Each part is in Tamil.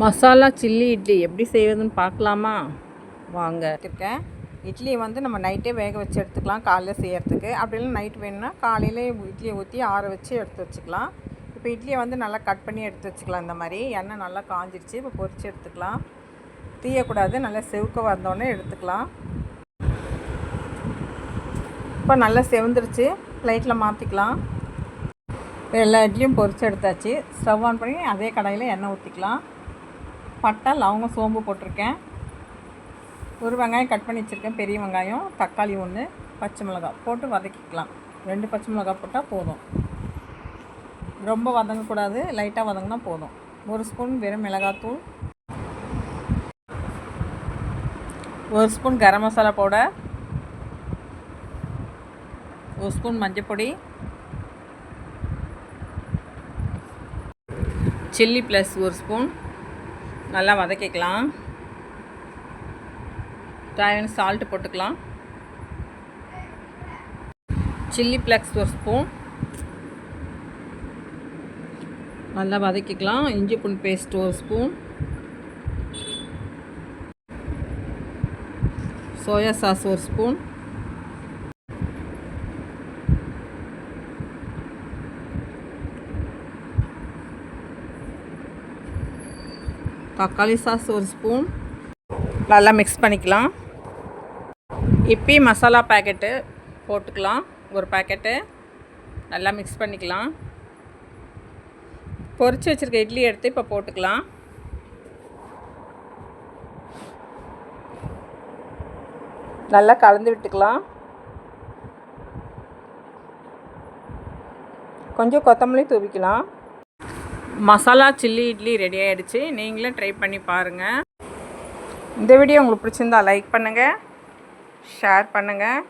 மசாலா சில்லி இட்லி எப்படி செய்வதுன்னு பார்க்கலாமா வாங்க. இருக்கேன் இட்லியை நம்ம நைட்டே வேக வச்சு எடுத்துக்கலாம் காலையில் செய்கிறதுக்கு. அப்படி இல்லை நைட் வேணும்னா காலையிலே இட்லியை ஊற்றி ஆற வச்சு எடுத்து வச்சுக்கலாம். இப்போ இட்லியை நல்லா கட் பண்ணி எடுத்து வச்சுக்கலாம். இந்த மாதிரி எண்ணெய் நல்லா காஞ்சிடுச்சு. இப்போ பொரித்து எடுத்துக்கலாம். தீயக்கூடாது, நல்லா செவுக்க வந்தோடனே எடுத்துக்கலாம். இப்போ நல்லா செவந்துருச்சு, லைட்டில் மாற்றிக்கலாம். இப்போ எல்லா இட்லியும் பொரித்து எடுத்தாச்சு. ஸ்டவ் ஆன் பண்ணி அதே கடாயில் எண்ணெய் ஊற்றிக்கலாம். பட்டை, லவங்கம், சோம்பு போட்டிருக்கேன். ஒரு வெங்காயம் கட் பண்ணி வச்சுருக்கேன், பெரிய வெங்காயம், தக்காளி 1, பச்சை மிளகாய் போட்டு வதக்கிக்கலாம். 2 பச்சை மிளகாய் போட்டால் போதும், ரொம்ப வதங்கக்கூடாது, லைட்டாக வதங்கினா போதும். 1 ஸ்பூன் வெறும் மிளகாத்தூள், 1 spoon garam masala powder, 1 spoon மஞ்சள், சில்லி ப்ளஸ் 1 ஸ்பூன். நல்லா வதக்கிக்கலாம். தேவையான சால்ட்டு போட்டுக்கலாம். Chilli flakes 1 spoon. நல்லா வதக்கிக்கலாம். இஞ்சி பூண்டு paste 1 spoon. Soya sauce 1 spoon. தக்காளி சாஸ் 1 ஸ்பூன். நல்லா மிக்ஸ் பண்ணிக்கலாம். இப்பி மசாலா பேக்கெட்டு போட்டுக்கலாம், 1 பேக்கெட்டு. நல்லா மிக்ஸ் பண்ணிக்கலாம். பொரிச்சு வச்சுருக்க இட்லி எடுத்து இப்போ போட்டுக்கலாம். நல்லா கலந்து விட்டுக்கலாம். கொஞ்சம் கொத்தமல்லி தூவிக்கலாம். மசாலா சில்லி இட்லி ரெடி ஆகிடுச்சு. நீங்களே ட்ரை பண்ணி பாருங்கள். இந்த வீடியோ உங்களுக்கு பிடிச்சிருந்தா லைக் பண்ணுங்கள், ஷேர் பண்ணுங்கள்.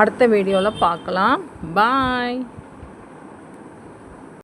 அடுத்த வீடியோவில் பார்க்கலாம். பாய்.